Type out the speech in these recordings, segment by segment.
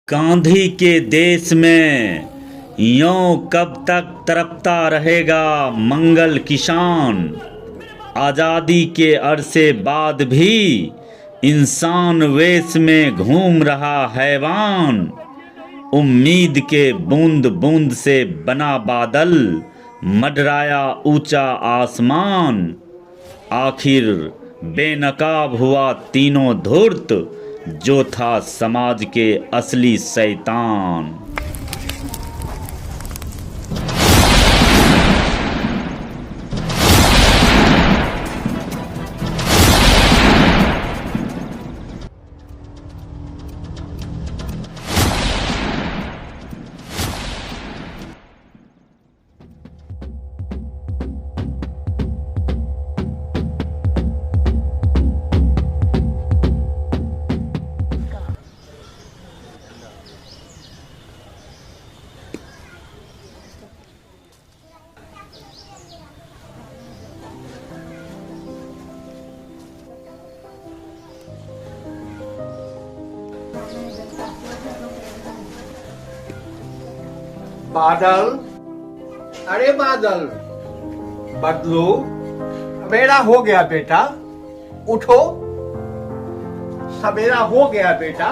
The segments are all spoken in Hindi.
गांधी के देश में यों कब तक तड़पता रहेगा मंगल किसान। आज़ादी के अरसे बाद भी इंसान वेश में घूम रहा हैवान। उम्मीद के बूंद बूंद से बना बादल, मंडराया ऊंचा आसमान। आखिर बेनकाब हुआ तीनों धूर्त, जो था समाज के असली शैतान। बादल, अरे बादल, बदलू, सवेरा हो गया बेटा, उठो। सवेरा हो गया बेटा,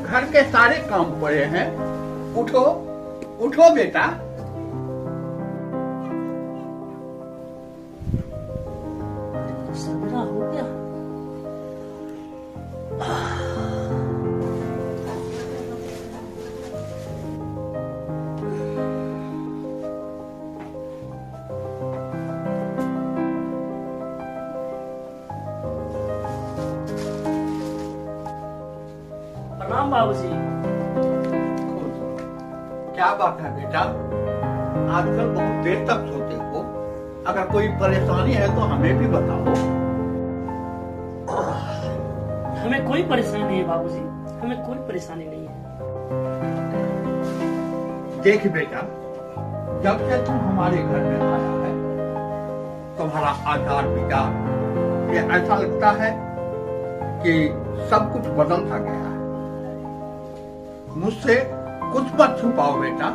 घर के सारे काम पड़े हैं, उठो, उठो बेटा। सवेरा हो गया। प्रणाम बाबूजी। क्या बात है बेटा, आजकल बहुत देर तक सोते हो। अगर कोई परेशानी है तो हमें भी बताओ। हमें कोई परेशानी नहीं है बाबूजी, हमें कोई परेशानी नहीं है। देख बेटा, जब से तुम हमारे घर में आया है, तुम्हारा आचार विचार ये ऐसा लगता है कि सब कुछ बदल सा गया है। मुझसे कुछ मत छुपाओ बेटा,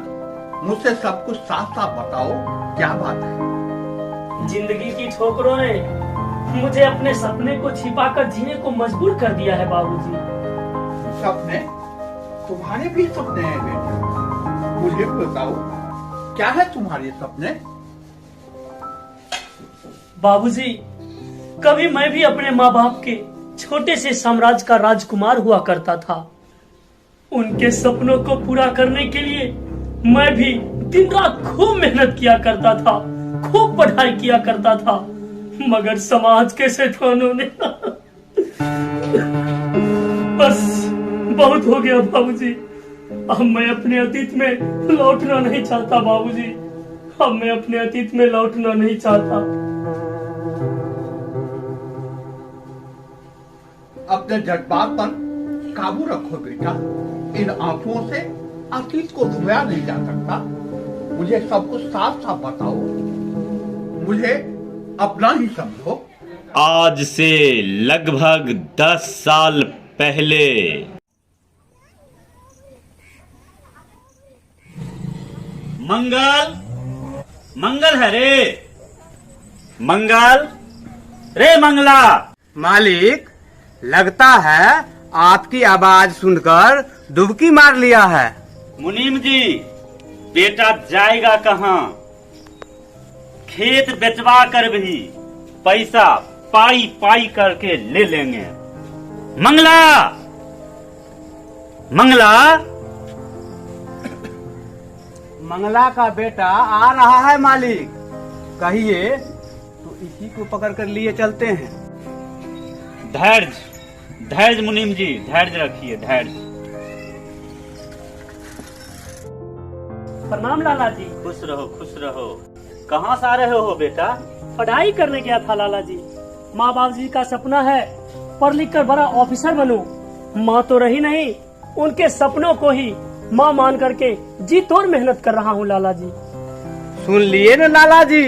मुझसे सब कुछ साफ साफ बताओ, क्या बात है। जिंदगी की ठोकरों ने मुझे अपने सपने को छिपाकर जीने को मजबूर कर दिया है बाबूजी। सपने? तुम्हारे भी सपने हैं बेटा, मुझे बताओ क्या है तुम्हारे सपने। बाबूजी, कभी मैं भी अपने माँ बाप के छोटे से साम्राज्य का राजकुमार हुआ करता था। उनके सपनों को पूरा करने के लिए मैं भी दिन रात खूब मेहनत किया करता था, खूब पढ़ाई किया करता था, मगर समाज के शैतानों ने बस बहुत हो गया बाबूजी। अब मैं अपने अतीत में लौटना नहीं चाहता बाबूजी, अब मैं अपने अतीत में लौटना नहीं चाहता। अपने जज्बात पर काबू रखो बेटा, इन आंसुओं से अतीत को धोया नहीं जा सकता। मुझे सब कुछ साफ साफ बताओ, मुझे अपना ही समझो। आज से लगभग 10 साल पहले मंगल, मंगल है रे, मंगल रे मंगला। मालिक, लगता है आपकी आवाज सुनकर डुबकी मार लिया है। मुनीम जी, बेटा जाएगा कहाँ? खेत बेचवा कर भी पैसा पाई पाई करके ले लेंगे। मंगला, मंगला, मंगला का बेटा आ रहा है मालिक, कहिए तो इसी को पकड़ कर लिए चलते हैं। धैर्य, धैर्य मुनीम जी, धैर्य रखिए, धैर्य। प्रणाम लाला जी। खुश रहो, खुश रहो। कहाँ से आ रहे हो बेटा? पढ़ाई करने गया था लाला जी। माँ बाप जी का सपना है पढ़ लिख कर बड़ा ऑफिसर बनूं। माँ तो रही नहीं, उनके सपनों को ही माँ मान करके जी तोड़ मेहनत कर रहा हूँ लाला जी। सुन लिए न लाला जी,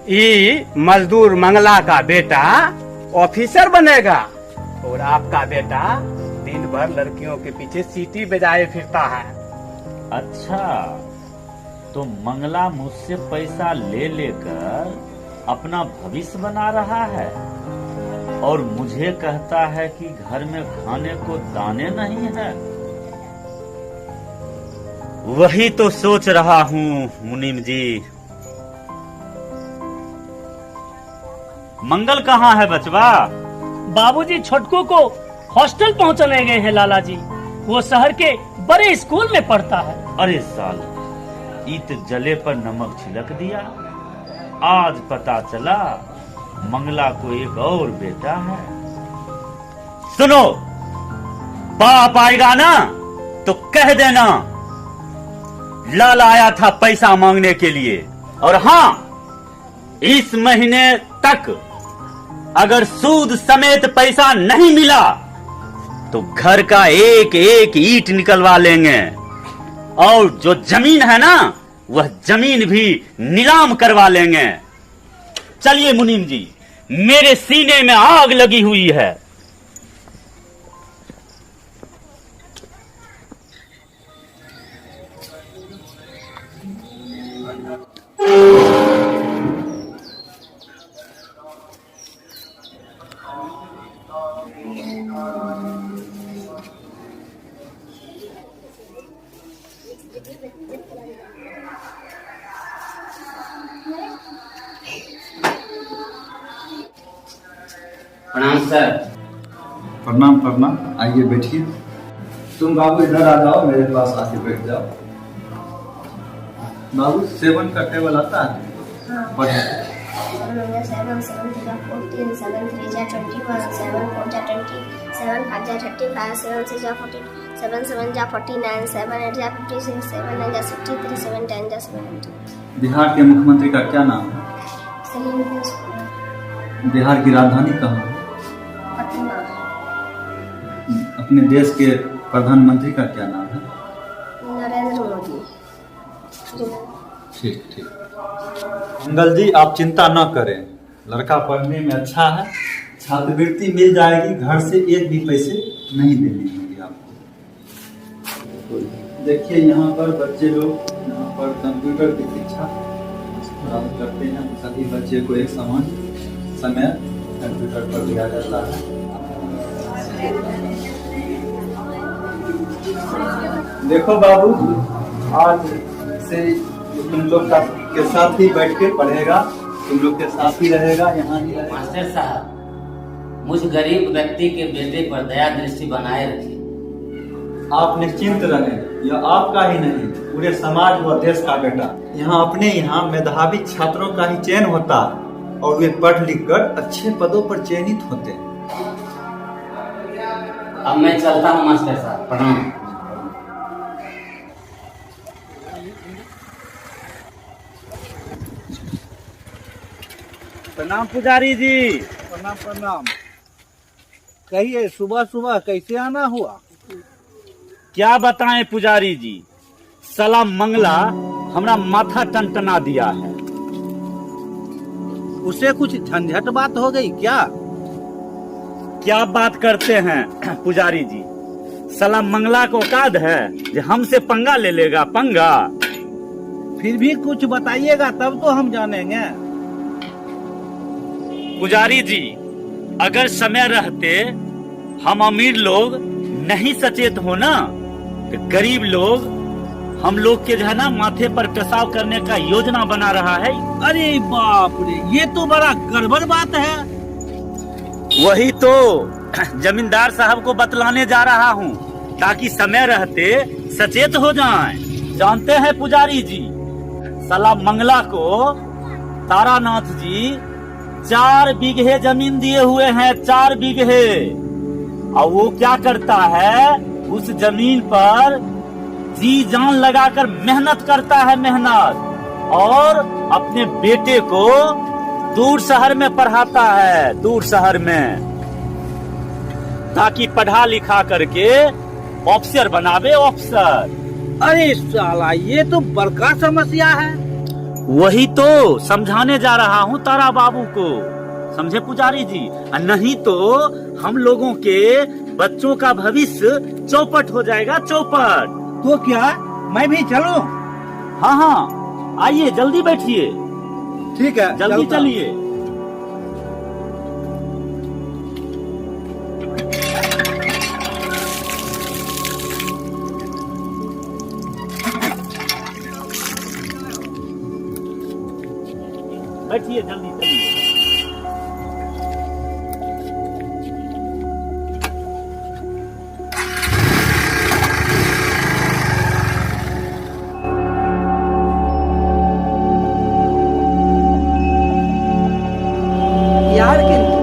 ये मजदूर मंगला का बेटा ऑफिसर बनेगा और आपका बेटा दिन भर लड़कियों के पीछे सीटी बजाए फिरता है। अच्छा, तो मंगला मुझसे पैसा ले लेकर अपना भविष्य बना रहा है और मुझे कहता है कि घर में खाने को दाने नहीं है। वही तो सोच रहा हूँ मुनीम जी। मंगल कहाँ है बचवा? बाबूजी छोटकू को हॉस्टल पहुंचाने गए हैं लाला जी। वो शहर के बड़े स्कूल में पढ़ता है। अरे साल, ईट जले पर नमक छिड़क दिया। आज पता चला मंगला को एक और बेटा है। सुनो, बाप आएगा ना तो कह देना लाल आया था पैसा मांगने के लिए। और हाँ, इस महीने तक अगर सूद समेत पैसा नहीं मिला तो घर का एक एक ईंट निकलवा लेंगे और जो जमीन है ना वह जमीन भी नीलाम करवा लेंगे। चलिए मुनीम जी, मेरे सीने में आग लगी हुई है। प्रणाम सर। प्रणाम प्रणाम, आइए बैठिए। तुम बाबू इधर आ जाओ, मेरे पास आके बैठ जाओ। बाबू, सेवन का टेबल आता है? बढ़िया। 7 7 3 14 7 3 21 7 4 20 7 5 35 7 6 14 7 7 49 7 8 56 7 9 63 7 10 70। बिहार के मुख्यमंत्री का क्या नाम है? बिहार की राजधानी कहाँ है? अपने देश के प्रधानमंत्री का क्या नाम है? नरेंद्र मोदी। ठीक ठीक। मंगल जी, आप चिंता न करें, लड़का पढ़ने में अच्छा है, छात्रवृत्ति मिल जाएगी। घर से एक भी पैसे नहीं देने होंगे आपको। देखिए, यहाँ पर बच्चे लोग यहाँ पर कंप्यूटर की शिक्षा प्राप्त करते हैं। सभी बच्चे को एक समान समय कंप्यूटर पर दिया जाता है। देखो बाबू, आज से तुम लोग के साथ ही बैठ के पढ़ेगा, तुम लोग के साथ ही रहेगा, यहाँ ही रहेगा। मास्टर साहब, मुझ गरीब व्यक्ति के बेटे पर दया दृष्टि बनाए रखिए। आप निश्चिंत रहें, यह आपका ही नहीं, पूरे समाज व देश का बेटा। यहाँ अपने यहाँ मेधावी छात्रों का ही चयन होता है और वे पढ़ लिख कर अच्छे पदों पर चयनित होते हैं। अब मैं चलता हूँ मास्टर साहब, प्रणाम। प्रणाम पुजारी जी। प्रणाम प्रणाम। कहिए, सुबह सुबह कैसे आना हुआ? क्या बताएं पुजारी जी, साला मंगला हमरा माथा टनटना दिया है। उसे कुछ झंझट बात हो गई क्या? क्या बात करते हैं पुजारी जी, साला मंगला को औकात है जो हमसे पंगा ले लेगा? पंगा? फिर भी कुछ बताइएगा तब तो हम जानेंगे। पुजारी जी, अगर समय रहते हम अमीर लोग नहीं सचेत हो ना तो गरीब लोग हम लोग के जो है ना माथे पर पेशाब करने का योजना बना रहा है। अरे बाप रे, ये तो बड़ा गड़बड़ बात है। वही तो जमींदार साहब को बतलाने जा रहा हूँ ताकि समय रहते सचेत हो जाएं। जानते हैं पुजारी जी, साला मंगला को तारानाथ जी 4 बीघे जमीन दिए हुए हैं, 4 बीघे। और वो क्या करता है, उस जमीन पर जी जान लगाकर मेहनत करता है, मेहनत, और अपने बेटे को दूर शहर में पढ़ाता है, दूर शहर में, ताकि पढ़ा लिखा करके ऑफिसर बनावे, ऑफिसर। अरे साला, ये तो बड़का समस्या है। वही तो समझाने जा रहा हूँ तारा बाबू को, समझे पुजारी जी। नहीं तो हम लोगों के बच्चों का भविष्य चौपट हो जाएगा, चौपट। तो क्या मैं भी चलूं? हाँ हाँ, आइए जल्दी बैठिए, ठीक है, जल्दी चलता। चलिए। बैठिए, जल्दी चलिए। यार किंतु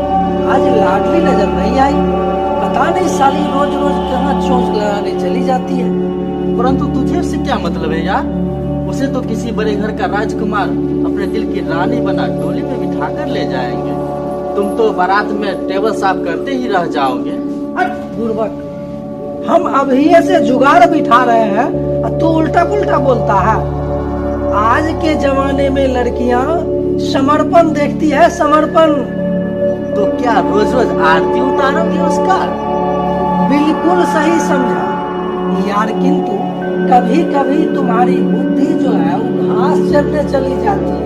आज लाडली नजर नहीं आई। पता नहीं साली रोज रोज कहाँ चोंच लगाने चली जाती है। परंतु तुझे उससे क्या मतलब है यार? उसे तो किसी बड़े घर का राजकुमार अपने दिल की रानी बना डोली में बिठा कर ले जाएंगे। तुम तो बारात में टेबल साफ करते ही रह जाओगे। हट बुर्बक, हम अभी से जुगाड़ बिठा रहे हैं और तू उल्टा पुल्टा बोलता है। आज के जमाने में लड़कियां समर्पण देखती है, समर्पण। तो क्या रोज रोज आरती उतारोगे उसका? बिल्कुल सही समझा यार, किंतु कभी कभी तुम्हारी बुद्धि जो है वो घास चढ़ने चली जाती है।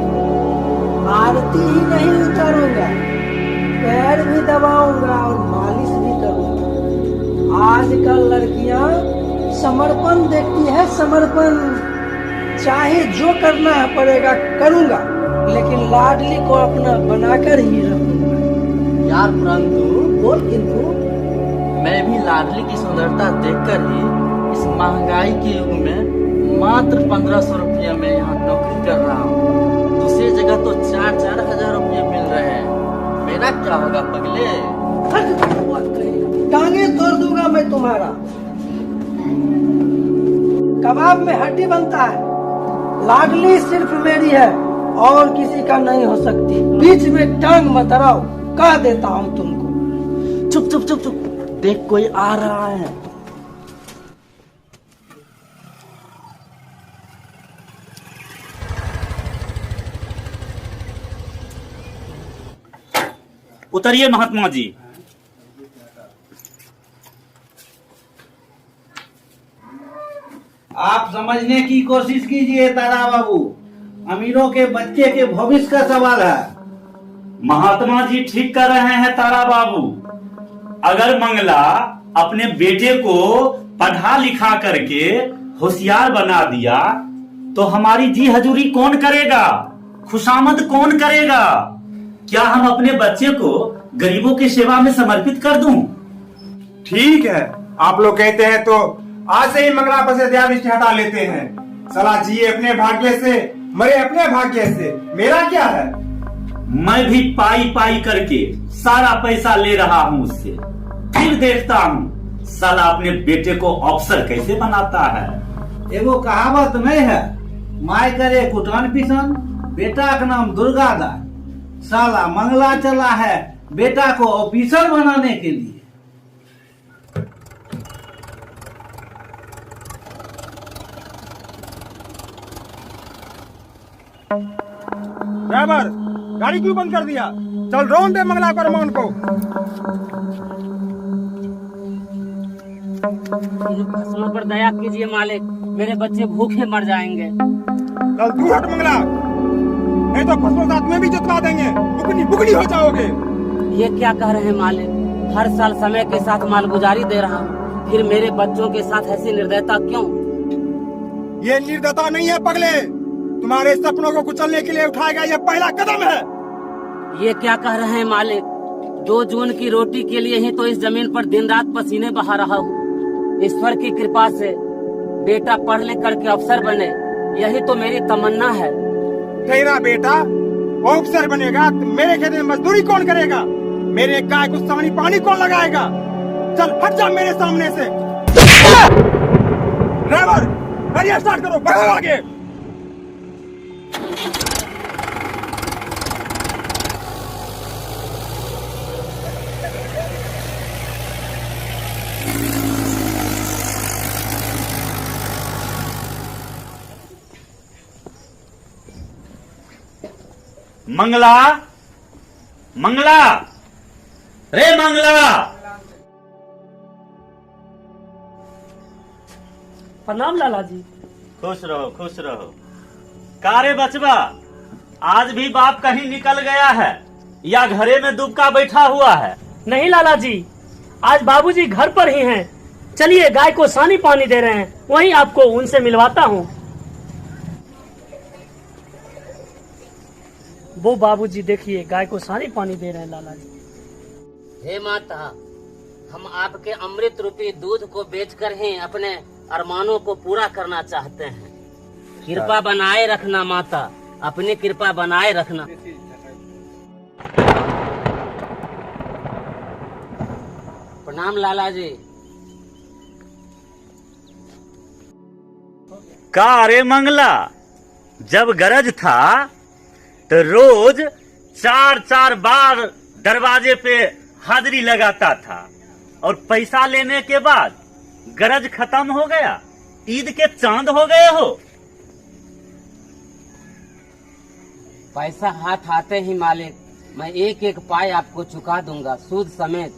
आरती ही नहीं उतारूंगा, पैर भी दबाऊंगा और मालिश भी करूंगा। आजकल लड़कियां समर्पण देखती है, समर्पण। चाहे जो करना पड़ेगा करूंगा, लेकिन लाडली को अपना बनाकर ही रखूंगा। यार परंतु बोल किंतु। मैं भी लाडली की सुंदरता देखकर ही इस महंगाई के युग में मात्र 1500 रुपये में यहाँ नौकरी कर रहा हूँ। दूसरी जगह तो 4-4 हजार रुपये मिल रहे हैं। मेरा क्या होगा पगले? टांगे तोड़ दूंगा मैं तुम्हारा। कबाब में हड्डी बनता है। लाडली सिर्फ मेरी है और किसी का नहीं हो सकती। बीच में टांग मत अड़ाओ, कह देता हूँ तुमको। चुप चुप चुप चुप, देख कोई आ रहा है। उतरिए महात्मा जी। आप समझने की कोशिश कीजिए तारा बाबू, अमीरों के बच्चे के भविष्य का सवाल है। महात्मा जी ठीक कर रहे हैं तारा बाबू। अगर मंगला अपने बेटे को पढ़ा लिखा करके होशियार बना दिया तो हमारी जी हजूरी कौन करेगा, खुशामद कौन करेगा? क्या हम अपने बच्चे को गरीबों की सेवा में समर्पित कर दूं? ठीक है, आप लोग कहते हैं तो आज से ही मंगला पर से दयादृष्टि हटा लेते हैं। सलाह जिए अपने भाग्य से, मरे अपने भाग्य से, मेरा क्या है? मैं भी पाई पाई करके सारा पैसा ले रहा हूँ उससे, फिर देखता हूँ साला अपने बेटे को अफसर कैसे बनाता है। एगो कहावत नहीं है, माय करे कुटन पिसन, बेटा का नाम दुर्गादास। साला मंगला चला है बेटा को ऑफिसर बनाने के लिए। ड्राइवर, गाड़ी क्यों बंद कर दिया? चल रोन दे मंगला को रमोन को। मेरे फसलों पर दया कीजिए मालिक, मेरे बच्चे भूखे मर जाएंगे। चल तू हट मंगला, नहीं तो फसलों साथ में भी जतवा देंगे, बुकनी बुकनी हो जाओगे। ये क्या कह रहे हैं मालिक? हर साल समय के साथ मालगुजारी दे रहा हूँ, फिर मेरे बच्चों के साथ ऐसी निर्दयता क्यों? ये निर्दयता नहीं है पगले, तुम्हारे सपनों को कुचलने के लिए उठाया गया यह पहला कदम है। ये क्या कह रहे हैं मालिक? 2 जून की रोटी के लिए ही तो इस जमीन पर दिन रात पसीने बहा रहा हूँ। ईश्वर की कृपा से बेटा पढ़ लिख करके अफसर बने, यही तो मेरी तमन्ना है। तेरा बेटा ऑफिसर बनेगा तो मेरे खेत में मजदूरी कौन करेगा? मेरे गाय को सानी पानी कौन लगाएगा? चल हट जा मेरे सामने से। ड्राइवर, गाड़ी स्टार्ट करो, बढ़ो आगे। मंगला, मंगला, रे मंगला, प्रणाम लाला जी। खुश रहो खुश रहो। कारे बचवा, आज भी बाप कहीं निकल गया है या घरे में दुबका बैठा हुआ है? नहीं लाला जी, आज बाबूजी घर पर ही हैं। चलिए गाय को सानी पानी दे रहे हैं, वहीं आपको उनसे मिलवाता हूँ। वो बाबूजी देखिए गाय को सानी पानी दे रहे हैं लाला जी। हे माता, हम आपके अमृत रूपी दूध को बेचकर ही अपने अरमानों को पूरा करना चाहते हैं। कृपा बनाए रखना माता, अपनी कृपा बनाए रखना। प्रणाम लाला जी। का रे मंगला, जब गरज था तो रोज 4-4 बार दरवाजे पे हाजिरी लगाता था और पैसा लेने के बाद गरज खत्म हो गया, ईद के चांद हो गए हो। पैसा हाथ आते ही मालिक, मैं एक एक पाई आपको चुका दूंगा, सूद समेत।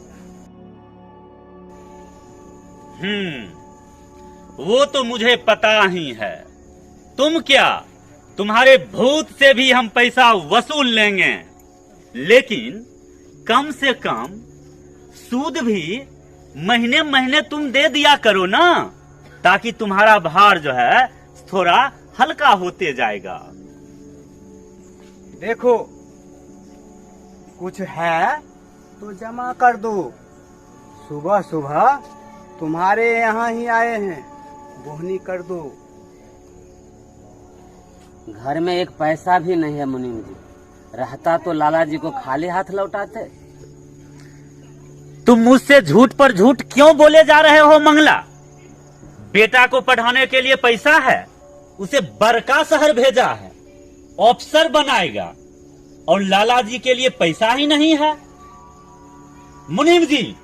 वो तो मुझे पता ही है। तुम क्या, तुम्हारे भूत से भी हम पैसा वसूल लेंगे, लेकिन कम से कम सूद भी महीने महीने तुम दे दिया करो ना, ताकि तुम्हारा भार जो है थोड़ा हल्का होते जाएगा। देखो, कुछ है तो जमा कर दो। सुबह सुबह तुम्हारे यहाँ ही आए हैं, बोहनी कर दो। घर में एक पैसा भी नहीं है मुनीम जी, रहता तो लाला जी को खाली हाथ लौटाते। तुम मुझसे झूठ पर झूठ क्यों बोले जा रहे हो मंगला? बेटा को पढ़ाने के लिए पैसा है, उसे बड़का शहर भेजा है, अफसर बनाएगा, और लाला जी के लिए पैसा ही नहीं है। मुनीम जी,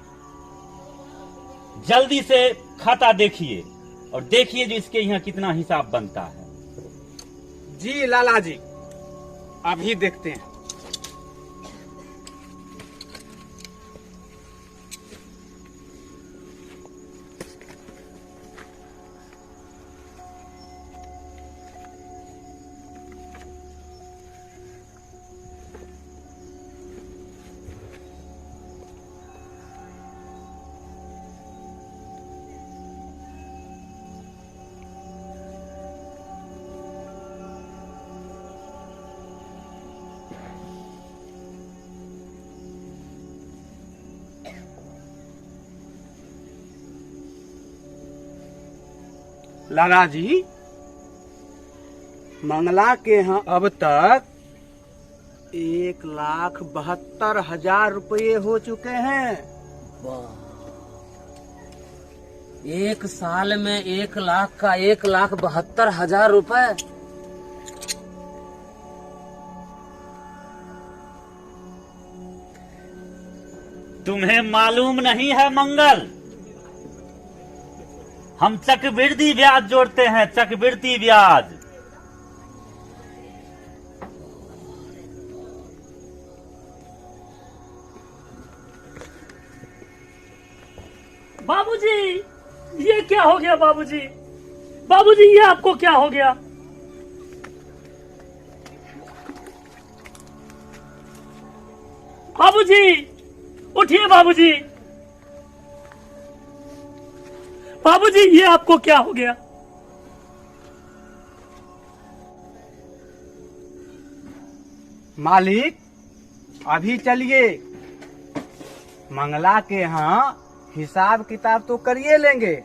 जल्दी से खाता देखिए और देखिए जो इसके यहाँ कितना हिसाब बनता है। जी लाला जी, अभी देखते हैं। लाला जी, मंगला के यहाँ अब तक 1,72,000 रुपये हो चुके हैं। एक साल में 1 लाख का 1,72,000 रुपए। तुम्हें मालूम नहीं है मंगल, हम चक्रवृद्धि ब्याज जोड़ते हैं, चक्रवृद्धि ब्याज। बाबूजी, ये क्या हो गया बाबूजी? बाबूजी, ये आपको क्या हो गया? बाबूजी, उठिए बाबूजी। बाबूजी, ये आपको क्या हो गया? मालिक, अभी चलिए, मंगला के यहाँ हिसाब किताब तो करिए लेंगे,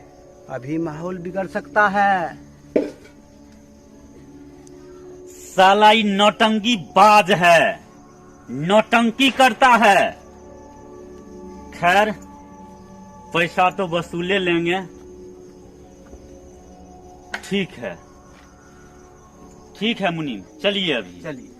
अभी माहौल बिगड़ सकता है। साला ही नौटंकी बाज है, नौटंकी करता है। खैर, पैसा तो वसूले लेंगे। ठीक है मुनीम, चलिए अभी। चलिए।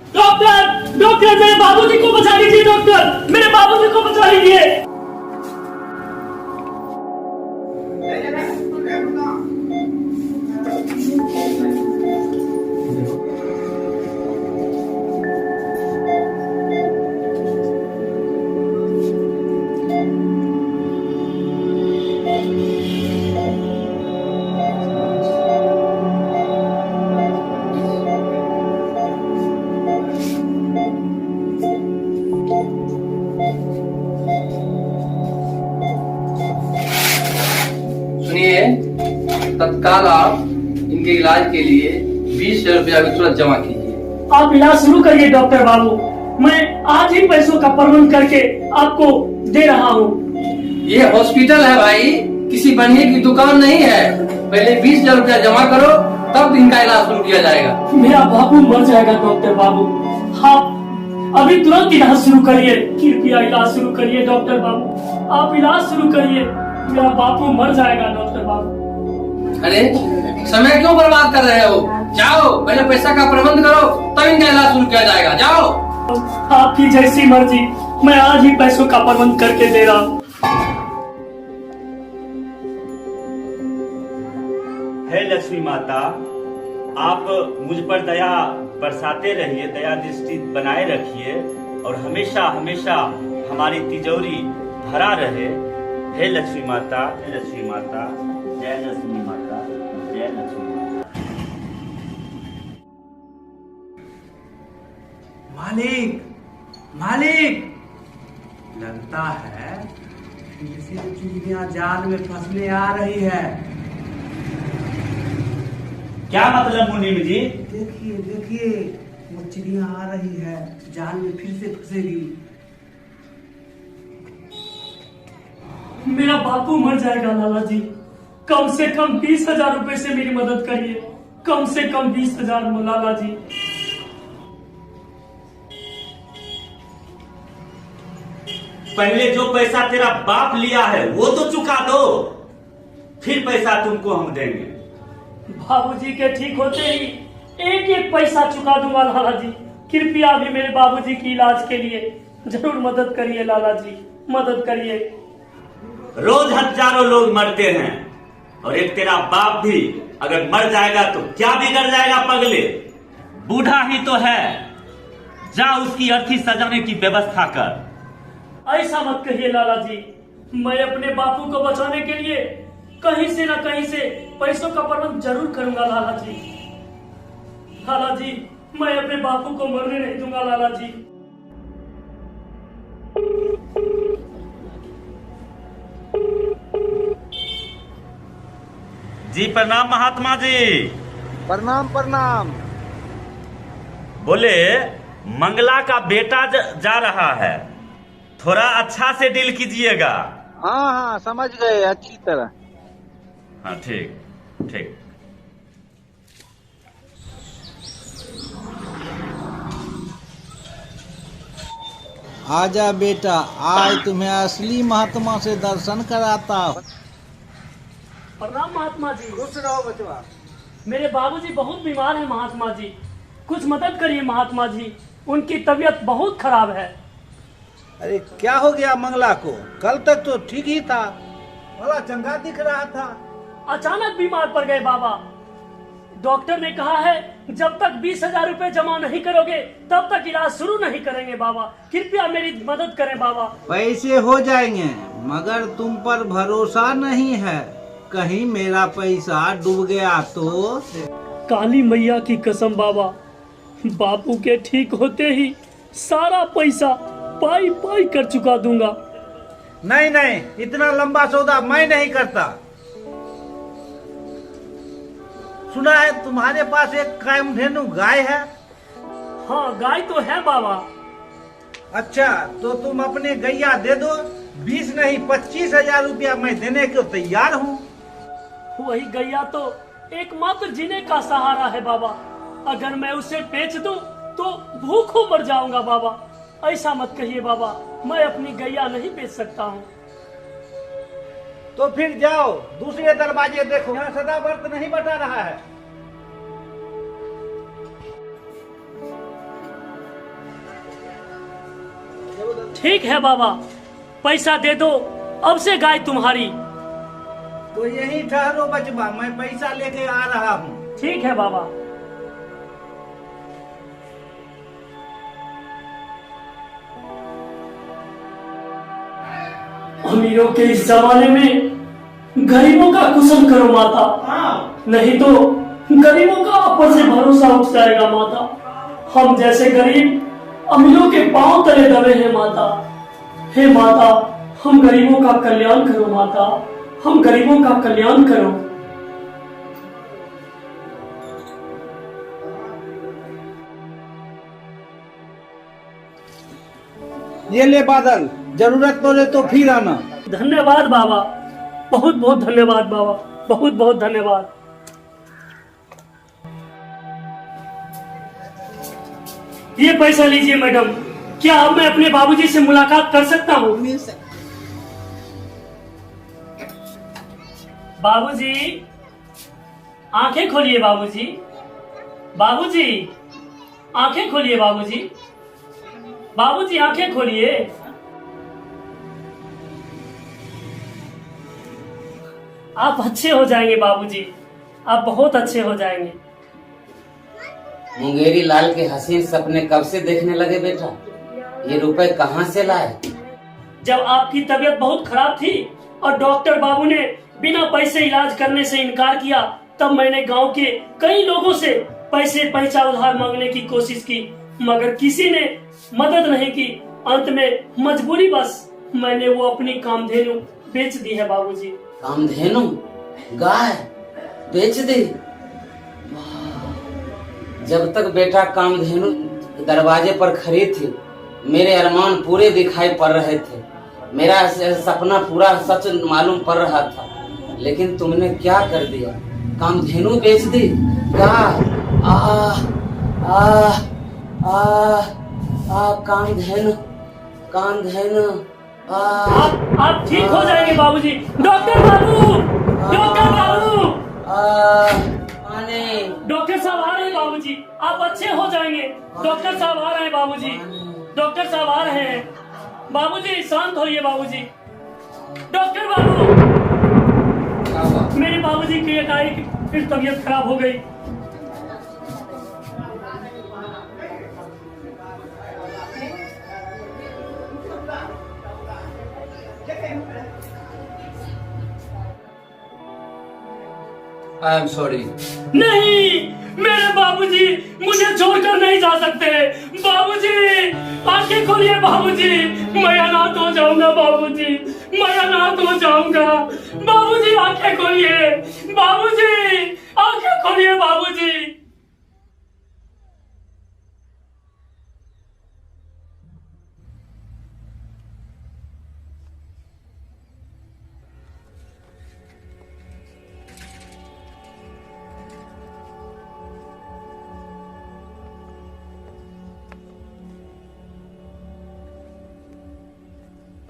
डॉक्टर, डॉक्टर, मेरे बाबूजी को बचा लीजिए। डॉक्टर, मेरे बाबूजी को बचा लीजिए। तत्काल आप इनके इलाज के लिए 20,000 रुपया अभी तुरंत जमा कीजिए। आप इलाज शुरू करिए डॉक्टर बाबू, मैं आज ही पैसों का प्रबंध करके आपको दे रहा हूँ। ये हॉस्पिटल है भाई, किसी बनिए की दुकान नहीं है। पहले 20,000 रुपया जमा करो, तब इनका इलाज शुरू किया जाएगा। मेरा बाबू मर जाएगा डॉक्टर बाबू, आप अभी तुरंत इलाज शुरू करिए, कृपया इलाज शुरू करिए डॉक्टर बाबू, आप इलाज शुरू करिए, मेरा बाबू मर जाएगा डॉक्टर बाबू। अरे समय क्यों बर्बाद कर रहे हो? जाओ पहले पैसा का प्रबंध करो, तब इनका इलाज शुरू किया जाएगा। जाओ। आपकी जैसी मर्जी, मैं आज ही पैसों का प्रबंध करके दे रहा हूँ। हे लक्ष्मी माता, आप मुझ पर दया बरसाते रहिए, दया दृष्टि बनाए रखिए और हमेशा हमेशा हमारी तिजोरी भरा रहे। हे लक्ष्मी माता, हे लक्ष्मी माता, जय लक्ष्मी माता, जय लक्ष्मी माता। मालिक, मालिक, लगता है किसी चुड़िया जाल में फंसने आ रही है। क्या मतलब मुनीम जी? देखिए देखिए, वो चिड़िया आ रही है, जाल में फिर से फंसेगी। मेरा बापू मर जाएगा लाला जी, कम से कम 20,000 रुपए से मेरी मदद करिए, कम से कम 20,000 लाला जी। पहले जो पैसा तेरा बाप लिया है वो तो चुका दो, फिर पैसा तुमको हम देंगे। बाबूजी के ठीक होते ही एक एक पैसा चुका दूंगा लाला जी। कृपया भी मेरे बाबूजी की इलाज के लिए जरूर मदद करिए लाला जी, मदद करिए। रोज हजारों लोग मरते हैं और एक तेरा बाप भी अगर मर जाएगा तो क्या बिगड़ जाएगा पगले? बूढ़ा ही तो है, जा उसकी अर्थी सजाने की व्यवस्था कर। ऐसा मत कहिए लाला जी, मैं अपने बापू को बचाने के लिए कहीं से न कहीं से पैसों का प्रबंध जरूर करूंगा लाला जी। लाला जी, मैं अपने बापू को मरने नहीं दूंगा लाला जी। जी प्रणाम महात्मा जी। प्रणाम प्रणाम। बोले मंगला का बेटा जा रहा है, थोड़ा अच्छा से डील कीजिएगा। हाँ हाँ, समझ गए अच्छी तरह। हाँ ठीक ठीक। आजा बेटा, आज तुम्हें असली महात्मा से दर्शन कराता हूँ। प्रणाम महात्मा जी। खुश रहो बचवा। मेरे बाबूजी बहुत बीमार हैं महात्मा जी, कुछ मदद करिए महात्मा जी, उनकी तबीयत बहुत खराब है। अरे क्या हो गया मंगला को? कल तक तो ठीक ही था, बड़ा चंगा दिख रहा था। अचानक बीमार पड़ गए बाबा। डॉक्टर ने कहा है जब तक 20,000 रुपए जमा नहीं करोगे तब तक इलाज शुरू नहीं करेंगे बाबा, कृपया मेरी मदद करें बाबा। पैसे हो जाएंगे, मगर तुम पर भरोसा नहीं है, कहीं मेरा पैसा डूब गया तो? काली मैया की कसम बाबा, बापू के ठीक होते ही सारा पैसा पाई पाई कर चुका दूंगा। नहीं नहीं, इतना लंबा सौदा मैं नहीं करता। सुना है तुम्हारे पास एक कामधेनु गाय है? हाँ गाय तो है बाबा। अच्छा, तो तुम अपने गैया दे दो, 20 नहीं 25,000 रुपया मैं देने को तैयार हूँ। वही गैया तो एकमात्र जीने का सहारा है बाबा, अगर मैं उसे बेच दूं तो भूखों मर जाऊंगा बाबा। ऐसा मत कहिए बाबा, मैं अपनी गैया नहीं बेच सकता हूँ। तो फिर जाओ दूसरे दरवाजे देखो, यहाँ सदा व्रत नहीं बता रहा है। ठीक है बाबा, पैसा दे दो, अब से गाय तुम्हारी। तो यही ठहरो बचवा, मैं पैसा लेके आ रहा हूँ। ठीक है बाबा। अमीरों के इस जमाने में गरीबों का कुशल करो माता, नहीं तो गरीबों का आपस से भरोसा उठ जाएगा माता। हम जैसे गरीब अमीरों के पांव तले दबे हैं माता। हे माता, हम गरीबों का कल्याण करो माता, हम गरीबों का कल्याण करो। ये ले बादल, जरूरत पड़े तो फिर आना। धन्यवाद बाबा, बहुत बहुत धन्यवाद बाबा, बहुत बहुत धन्यवाद। ये पैसा लीजिए मैडम, क्या अब मैं अपने बाबूजी से मुलाकात कर सकता हूँ? बाबूजी, आंखें खोलिए बाबूजी, बाबूजी आंखें खोलिए बाबूजी, बाबूजी आंखें खोलिए। आप अच्छे हो जाएंगे बाबूजी, आप बहुत अच्छे हो जाएंगे। मुंगेरी लाल के हसीन सपने कब से देखने लगे बेटा? ये रुपए कहाँ से लाए? जब आपकी तबीयत बहुत खराब थी और डॉक्टर बाबू ने बिना पैसे इलाज करने से इनकार किया, तब मैंने गांव के कई लोगों से पैसा उधार मांगने की कोशिश की, मगर किसी ने मदद नहीं की। अंत में मजबूरी बस मैंने वो अपनी कामधेनु बेच दी है बाबूजी। कामधेनु? गाय बेच दी? जब तक बेटा कामधेनु दरवाजे पर खड़ी थी, मेरे अरमान पूरे दिखाई पड़ रहे थे, मेरा सपना पूरा सच मालूम पड़ रहा था। लेकिन तुमने क्या कर दिया? कामधेनु बेच दी? गाय? कामधेनु, कामधेनु। आप ठीक हो जाएंगे बाबूजी। डॉक्टर बाबू, डॉक्टर बाबू, डॉक्टर साहब आ रहे हैं बाबूजी, आप अच्छे हो जाएंगे। डॉक्टर साहब आ रहे हैं बाबूजी, डॉक्टर साहब आ रहे हैं बाबूजी, शांत होइए बाबूजी। डॉक्टर बाबू, मेरे बाबूजी की एकाएक फिर तबीयत खराब हो गई। I am sorry. नहीं, मेरे बाबूजी मुझे छोड़कर नहीं जा सकते। बाबूजी आंखें खोलिए बाबूजी, मैं अनाथ हो जाऊंगा बाबूजी, मैं अनाथ हो जाऊंगा। बाबूजी आंखें खोलिए, बाबूजी आंखें खोलिए बाबूजी।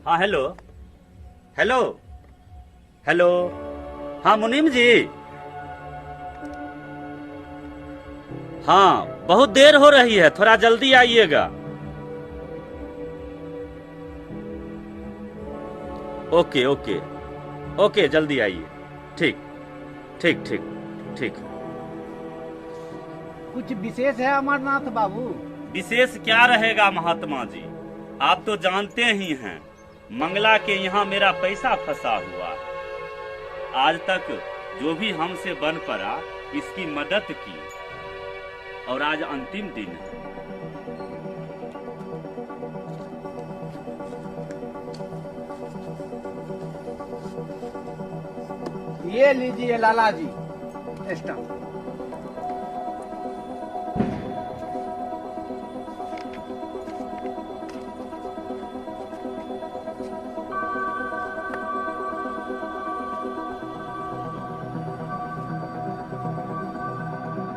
हाँ हेलो, हेलो, हेलो, हाँ मुनीम जी, हाँ बहुत देर हो रही है, थोड़ा जल्दी आइएगा। ओके ओके ओके, जल्दी आइए। ठीक ठीक ठीक ठीक। कुछ विशेष है अमरनाथ बाबू? विशेष क्या रहेगा महात्मा जी, आप तो जानते ही हैं मंगला के यहाँ मेरा पैसा फंसा हुआ। आज तक जो भी हमसे बन पड़ा इसकी मदद की, और आज अंतिम दिन है। ये लीजिए लाला जी स्टाम्प।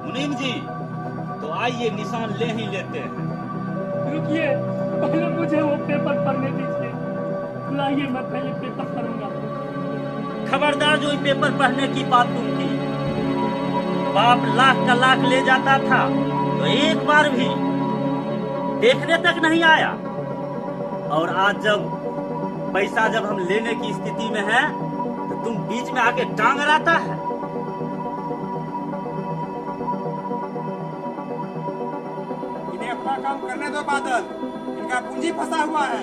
मुनीम जी, तो आइए निशान ले ही लेते हैं। रुकिए, पहले मुझे वो पेपर पढ़ने दीजिए। लाइए, मैं पहले पेपर पढ़ूंगा। खबरदार जो ये पेपर पढ़ने की बात तुम की। बाप लाख का लाख ले जाता था तो एक बार भी देखने तक नहीं आया, और आज जब पैसा जब हम लेने की स्थिति में है तो तुम बीच में आके टांग अड़ाता है। इन्हें अपना काम करने दो बादल, इनका पूंजी फंसा हुआ है।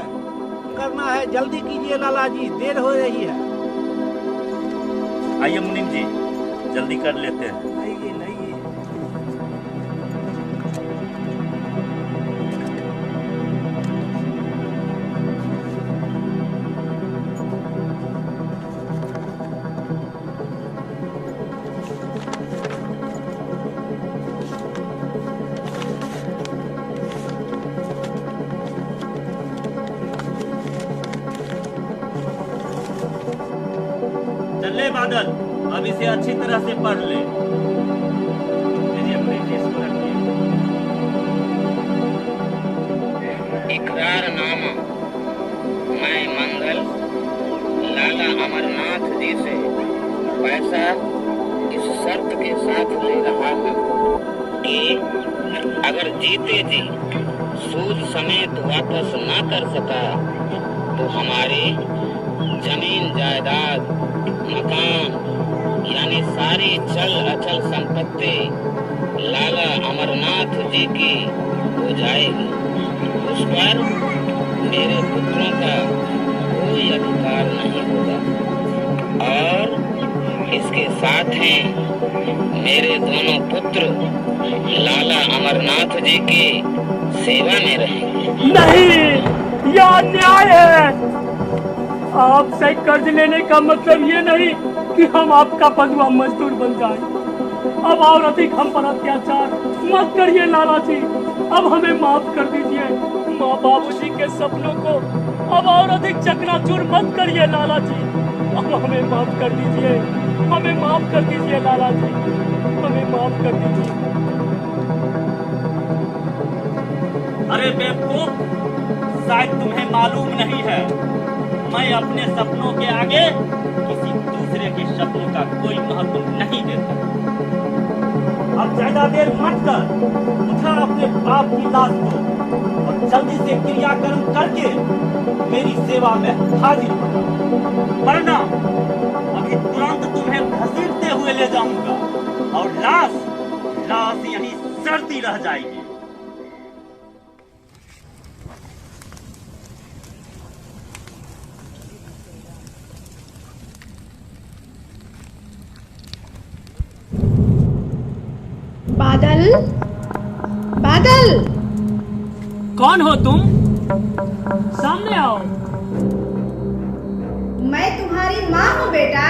करना है, जल्दी कीजिए लाला जी, देर हो रही है। आइए मुनीम जी, जल्दी कर लेते हैं। लाइए लाइए। ले बादल, अब इसे अच्छी तरह से पढ़ ले। इकरारनामा। मैं मंगल लाला अमरनाथ जी से पैसा इस शर्त के साथ ले रहा हूँ कि अगर जीते जी सूद समेत वापस ना कर सका तो हमारी जमीन जायदाद, मकान यानी सारी चल अचल संपत्ति लाला अमरनाथ जी की हो जाएगी। उस पर मेरे पुत्रों का कोई अधिकार नहीं होगा और इसके साथ ही मेरे दोनों पुत्र लाला अमरनाथ जी की सेवा में रहेंगे। नहीं, यह अन्याय है। आपसे कर्ज लेने का मतलब ये नहीं कि हम आपका बंधुआ मजदूर बन जाए। अब और अधिक हम पर अत्याचार मत करिए लाला जी, अब हमें माफ कर दीजिए। माँ बाबूजी के सपनों को अब और अधिक चकनाचूर मत करिए लाला जी, अब हमें माफ कर दीजिए, हमें माफ कर दीजिए लाला जी, हमें माफ कर दीजिए। अरे बेवकूफ, शायद तुम्हें मालूम नहीं है, मैं अपने सपनों के आगे किसी दूसरे के सपनों का कोई महत्व नहीं देता। अब ज्यादा देर मत कर, उठा अपने बाप की लाश को और जल्दी से क्रियाकर्म करके मेरी सेवा में हाजिर हो, वरना अभी तुरंत तुम्हें घसीटते हुए ले जाऊंगा और लाश यहीं सड़ती रह जाएगी। बादल, बादल, कौन हो तुम? सामने आओ। मैं तुम्हारी माँ हूँ बेटा।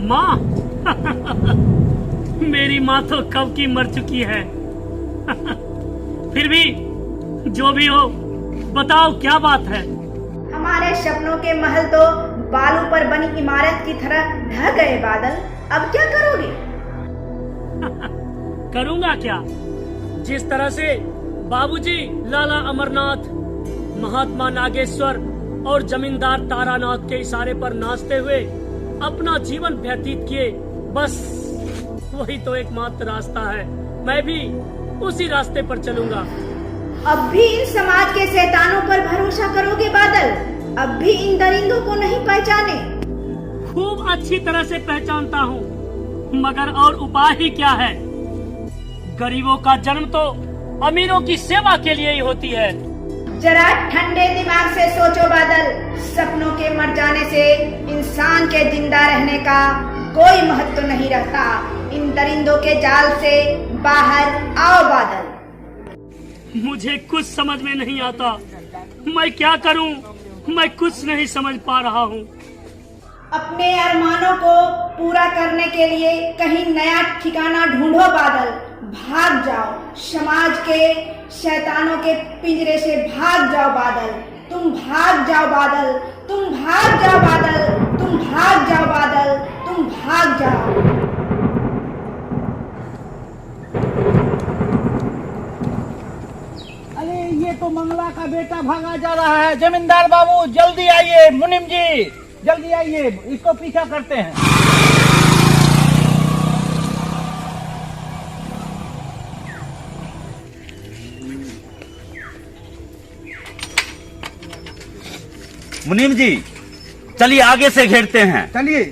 माँ? मेरी माँ तो कब की मर चुकी है। फिर भी जो भी हो, बताओ क्या बात है। हमारे सपनों के महल तो बालू पर बनी इमारत की तरह ढह गए बादल, अब क्या करोगे? करूंगा क्या? जिस तरह से बाबूजी लाला अमरनाथ, महात्मा नागेश्वर और जमींदार तारानाथ के इशारे पर नाचते हुए अपना जीवन व्यतीत किए, बस वही तो एकमात्र रास्ता है। मैं भी उसी रास्ते पर चलूंगा। अब भी इन समाज के शैतानों पर भरोसा करोगे बादल? अब भी इन दरिंदों को नहीं पहचाने? खूब अच्छी तरह से पहचानता हूँ, मगर और उपाय ही क्या है? गरीबों का जन्म तो अमीरों की सेवा के लिए ही होती है। जरा ठंडे दिमाग से सोचो बादल, सपनों के मर जाने से इंसान के जिंदा रहने का कोई महत्व नहीं रहता। इन दरिंदों के जाल से बाहर आओ बादल। मुझे कुछ समझ में नहीं आता, मैं क्या करूं? मैं कुछ नहीं समझ पा रहा हूं। अपने अरमानों को पूरा करने के लिए कहीं नया ठिकाना ढूंढो बादल, भाग जाओ, समाज के शैतानों के पिंजरे से भाग जाओ बादल। तुम भाग जाओ बादल, तुम भाग जाओ बादल, तुम भाग जाओ बादल, तुम भाग जाओ। अरे ये तो मंगला का बेटा भागा जा रहा है। जमींदार बाबू जल्दी आइए, मुनीम जी जल्दी आइए, इसको पीछा करते हैं। मुनीम जी, चलिए आगे से घेरते हैं। चलिए।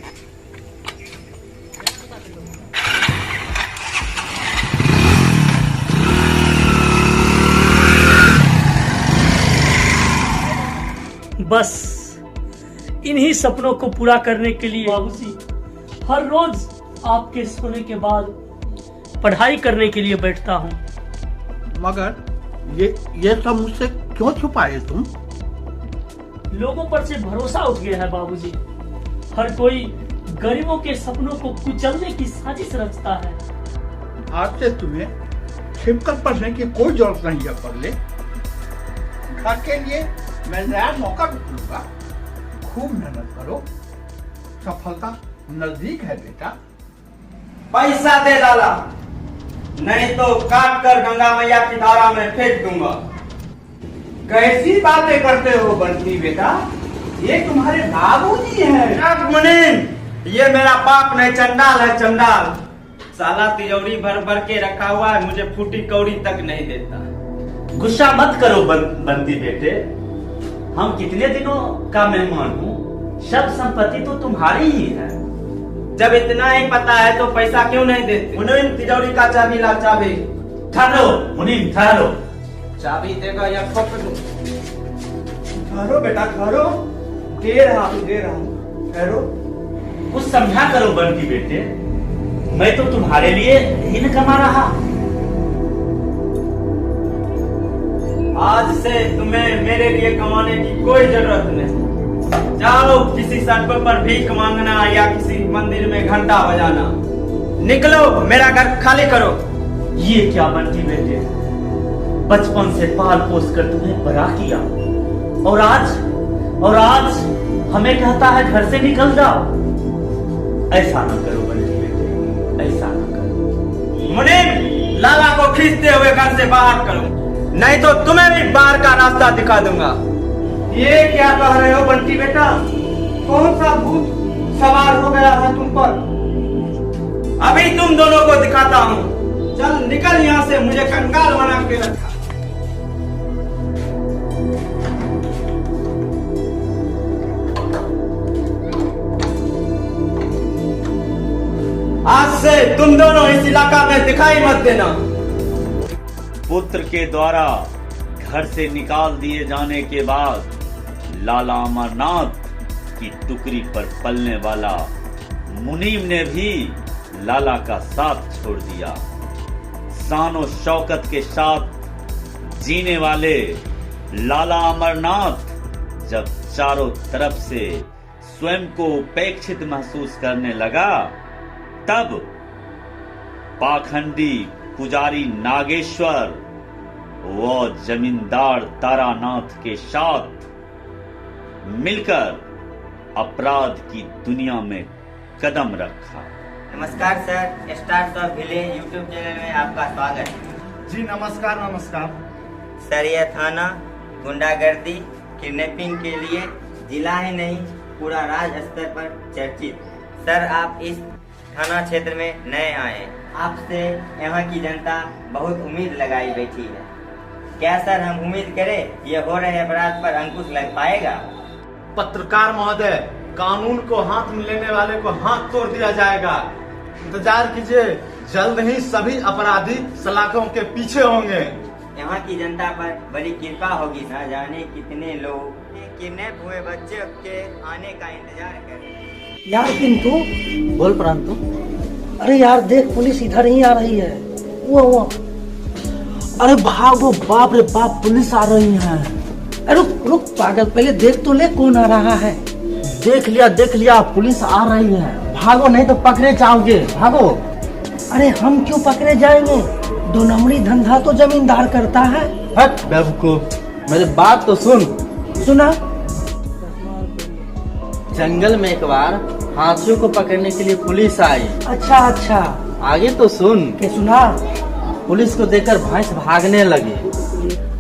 बस इन्हीं सपनों को पूरा करने के लिए बाबूजी हर रोज आपके सोने के बाद पढ़ाई करने के लिए बैठता हूँ। मगर ये सब मुझसे क्यों छुपाए तुम? लोगों पर से भरोसा उठ गया है बाबूजी। हर कोई गरीबों के सपनों को कुचलने की साजिश रचता है। आज से तुम्हें छिपकर पढ़ने की कोई जरूरत नहीं है। पढ़ ले, घर के लिए मैं नया मौका ढूंढूंगा। खूब मेहनत करो सफलता नजदीक है बेटा। पैसा दे लाला, नहीं तो काट कर गंगा मैया की धारा में फेंक दूंगा। कैसी बातें करते हो बंटी बेटा, ये तुम्हारे बाबूजी हैं। मुनीम, ये मेरा बाप नहीं, चंडाल है चंडाल। साला तिजोरी भर भर के रखा हुआ है, मुझे फूटी कौड़ी तक नहीं देता। गुस्सा मत करो बंटी बेटे, हम कितने दिनों का मेहमान हूँ, सब संपत्ति तो तुम्हारी ही है। जब इतना ही पता है तो पैसा क्यों नहीं देते? मुनीम, तिजोरी का चाबी ला, चाबी। ठहरो मुनीम, ठहरो। चाबी देगा या ठोक दूं? ठहरो बेटा, ठहरो, दे रहा हूँ, ठहरो। कुछ समझा करो बंटी बेटे, मैं तो तुम्हारे लिए ही न कमा रहा। आज से तुम्हें मेरे लिए कमाने की कोई जरूरत नहीं। जाओ किसी सड़क पर भीख मांगना या किसी मंदिर में घंटा बजाना। निकलो, मेरा घर खाली करो। ये क्या बंटी बेटे, बचपन से पाल पोस कर तुम्हें बड़ा किया, और आज हमें कहता है घर से निकल जाओ। ऐसा ना करो बंटी बेटे, ऐसा ना करो। मुनीम, लाला को खींचते हुए घर से बाहर करो, नहीं तो तुम्हें भी बाहर का रास्ता दिखा दूंगा। ये क्या कह रहे हो बंटी बेटा? कौन सा भूत सवार हो गया है तुम पर? अभी तुम दोनों को दिखाता हूँ। चल निकल यहाँ से, मुझे कंगाल बना के रखा। आज से तुम दोनों इस इलाका में दिखाई मत देना। पुत्र के द्वारा घर से निकाल दिए जाने के बाद लाला अमरनाथ की टुकड़ी पर पलने वाला मुनीम ने भी लाला का साथ छोड़ दिया। शान शौकत के साथ जीने वाले लाला अमरनाथ जब चारों तरफ से स्वयं को उपेक्षित महसूस करने लगा, तब पाखंडी पुजारी नागेश्वर व जमींदार तारानाथ के साथ मिलकर अपराध की दुनिया में कदम रखा। नमस्कार sir, stars of village YouTube channel में आपका स्वागत है। जी नमस्कार नमस्कार। सर, यह थाना गुंडागर्दी किडनैपिंग के लिए जिला ही नहीं पूरा राज्य स्तर पर चर्चित है। सर, आप इस थाना क्षेत्र में नए आए, आपसे यहाँ की जनता बहुत उम्मीद लगाई बैठी है। क्या सर हम उम्मीद करें ये हो रहे अपराध पर अंकुश लग पाएगा? पत्रकार महोदय, कानून को हाथ में लेने वाले को हाथ तोड़ दिया जाएगा। इंतजार कीजिए, जल्द ही सभी अपराधी सलाखों के पीछे होंगे। यहाँ की जनता पर बड़ी कृपा होगी। न जाने कितने लोग किडनैप हुए बच्चे के आने का इंतजार कर रहे हैं। यार पिंटू, बोल प्रांतु। अरे यार देख, पुलिस इधर ही आ रही है। वो अरे भागो, बाप रे बाप, पुलिस आ रही है। अरे रुक रुक पागल, पहले देख तो ले कौन आ रहा है। देख लिया, पुलिस आ रही है। भागो नहीं तो पकड़े जाओगे, भागो। अरे हम क्यों पकड़े जाएंगे, 2 नंबरी धंधा तो जमींदार करता है। हट बेवकूफ, मेरी बात तो सुन। सुना? जंगल में एक बार हाथियों को पकड़ने के लिए पुलिस आई। अच्छा, आगे तो सुन। क्या सुना? पुलिस को देखकर भैंस भागने लगी।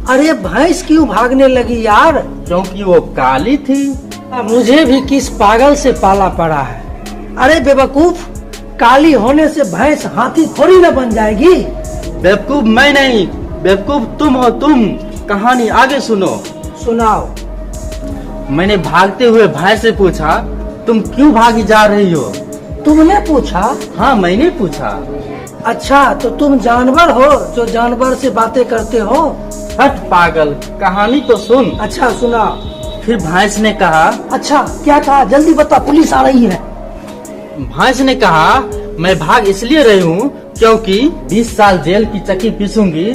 अरे भैंस क्यों भागने लगी यार? क्योंकि वो काली थी। मुझे भी किस पागल से पाला पड़ा है। अरे बेवकूफ, काली होने से भैंस हाथी थोड़ी न बन जाएगी। बेवकूफ मैं नहीं, बेवकूफ तुम हो तुम। कहानी आगे सुनो। सुनाओ। मैंने भागते हुए भैंस से पूछा, तुम क्यों भागी जा रही हो? तुमने पूछा? हाँ, मैंने पूछा। अच्छा, तो तुम जानवर हो जो जानवर से बातें करते हो? हट पागल, कहानी तो सुन। अच्छा सुना। फिर भैंस ने कहा। अच्छा, क्या कहा? जल्दी बता, पुलिस आ रही है। भैंस ने कहा, मैं भाग इसलिए रही हूँ क्योंकि 20 साल जेल की चक्की पीसूंगी,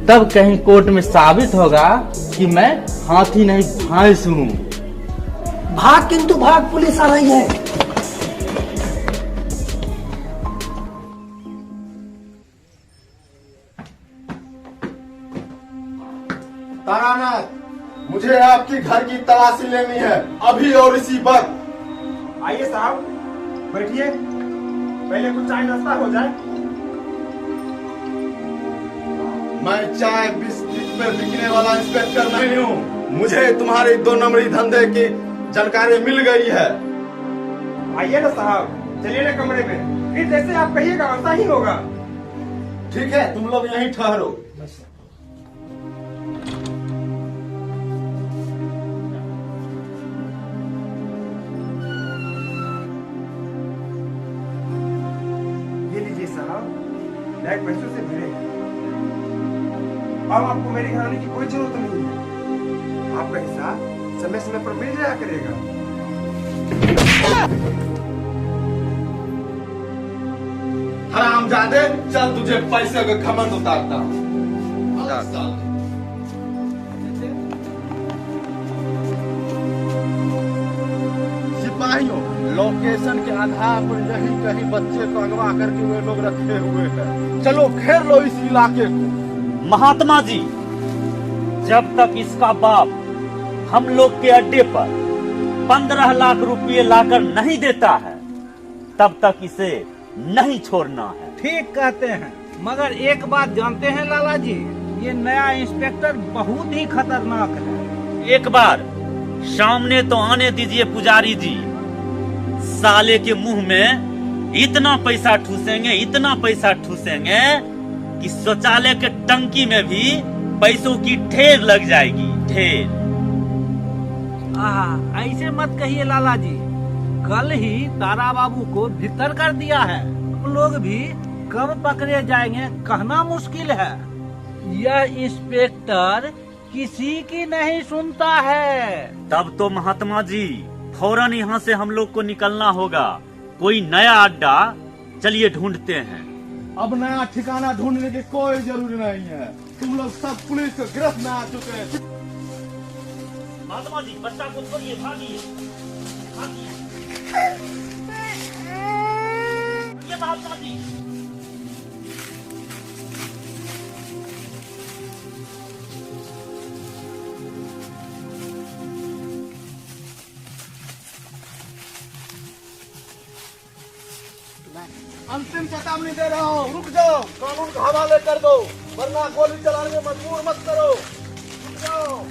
तब कहीं कोर्ट में साबित होगा कि मैं हाथी नहीं भैंस हूँ। भाग, किंतु भाग, पुलिस आ रही है। तारानाथ, मुझे आपकी घर की तलाशी लेनी है, अभी और इसी वक्त। आइए साहब। बैठिए, पहले कुछ चाय नाश्ता हो जाए। मैं चाय बिस्किट पे बिकने वाला इंस्पेक्टर नहीं हूँ। मुझे तुम्हारी 2 नंबरी धंधे की जानकारी मिल गई है। आइए ना साहब, चलिए ना कमरे में, फिर जैसे आप कहिएगा वैसा ही होगा। ठीक है, तुम लोग यहीं ठहरो। ये लीजिए साहब, बैग पैसों से भरे हैं। अब आपको मेरी घराने की कोई जरूरत नहीं है। आपका हिसाब समय समय पर मिल जाया करेगा। हरामजादे, चल तुझे पैसे का घमंड उतारता हूँ। सिपाहियों, लोकेशन के आधार पर यही कहीं बच्चे को अगवा करके वे लोग रखे हुए हैं। चलो घेर लो इस इलाके को। महात्मा जी, जब तक इसका बाप हम लोग के अड्डे पर 15 लाख रुपए लाकर नहीं देता है, तब तक इसे नहीं छोड़ना है। ठीक कहते हैं, मगर एक बात जानते हैं लाला जी, ये नया इंस्पेक्टर बहुत ही खतरनाक है। एक बार सामने तो आने दीजिए पुजारी जी। साले के मुंह में इतना पैसा ठूसेंगे, इतना पैसा ठूसेंगे कि शौचालय के टंकी में भी पैसों की ढेर लग जाएगी, ढेर। ऐसे मत कहिए लाला जी, कल ही तारा बाबू को भीतर कर दिया है। हम लोग भी कब पकड़े जाएंगे कहना मुश्किल है। यह इंस्पेक्टर किसी की नहीं सुनता है। तब तो महात्मा जी फौरन यहाँ से हम लोग को निकलना होगा। कोई नया अड्डा चलिए ढूंढते हैं। अब नया ठिकाना ढूंढने की कोई जरूरी नहीं है। तुम लोग सब पुलिस के गिरफ्त में आ चुके हैं। महात्मा जी, बच्चा को छोड़िए, भागिए, भागिए। ये महात्मा जी। अंतिम चेतावनी दे रहा हूँ, रुक जाओ, कानून के हवाले कर दो, वरना गोली चलाने में मजबूर मत करो। रुक जाओ।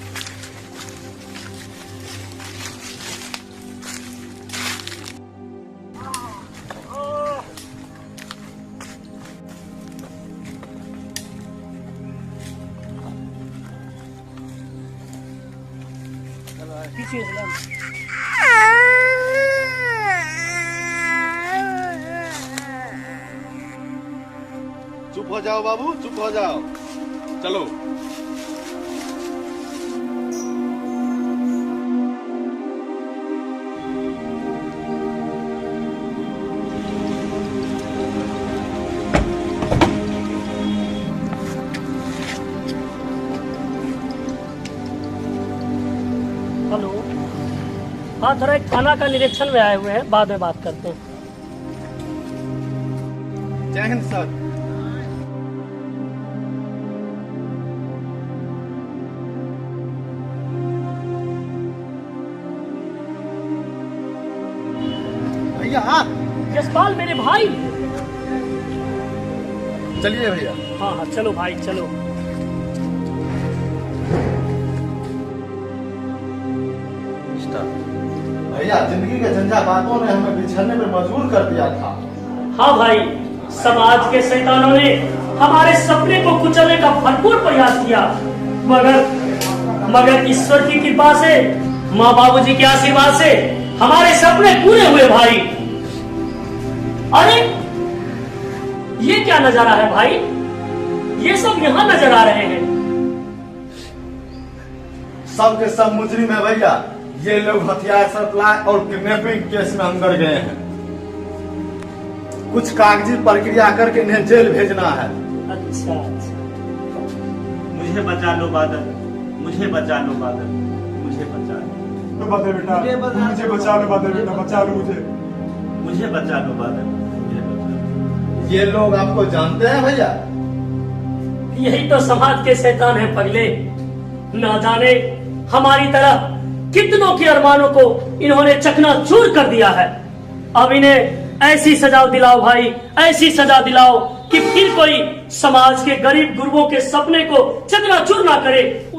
चुप हो जाओ बाबू, चुप हो जाओ। चलो। हेलो, हाँ थोड़ा एक थाना का निरीक्षण में आए हुए हैं, बाद में बात करते हैं। जय हिंद सर। भैया यशपाल मेरे भाई। चलिए भैया। हाँ हाँ चलो भाई चलो। भैया, जिंदगी के झंझावातों ने हमें बिछड़ने में मजबूर कर दिया था। हाँ भाई, समाज के शैतानों ने हमारे सपने को कुचलने का भरपूर प्रयास किया, मगर ईश्वर की कृपा से, माँ बाबूजी के आशीर्वाद से हमारे सपने पूरे हुए भाई। अरे ये क्या नजारा है भाई? ये सब यहाँ नजर आ रहे हैं। सब के सब मुजरिम है भैया। ये लोग हथियार सप्लाई और किडनैपिंग केस में अंदर गए हैं। कुछ कागजी प्रक्रिया करके इन्हें जेल भेजना है। अच्छा अच्छा। मुझे बचा लो बादल, मुझे बचा लो बादल, मुझे बचा लो बादल बेटा, मुझे बचा लो बादल बेटा, बचा लो मुझे, मुझे बचा लो बादल, मुझे बचा लो। ये लोग आपको जानते हैं भैया? यही तो समाज के शैतान है पगले। ना जाने हमारी तरह कितनों के अरमानों को इन्होंने चकनाचूर कर दिया है। अब इन्हें ऐसी सजा दिलाओ भाई, ऐसी सजा दिलाओ कि फिर कोई समाज के गरीब गुरबों के सपने को चकनाचूर ना करे।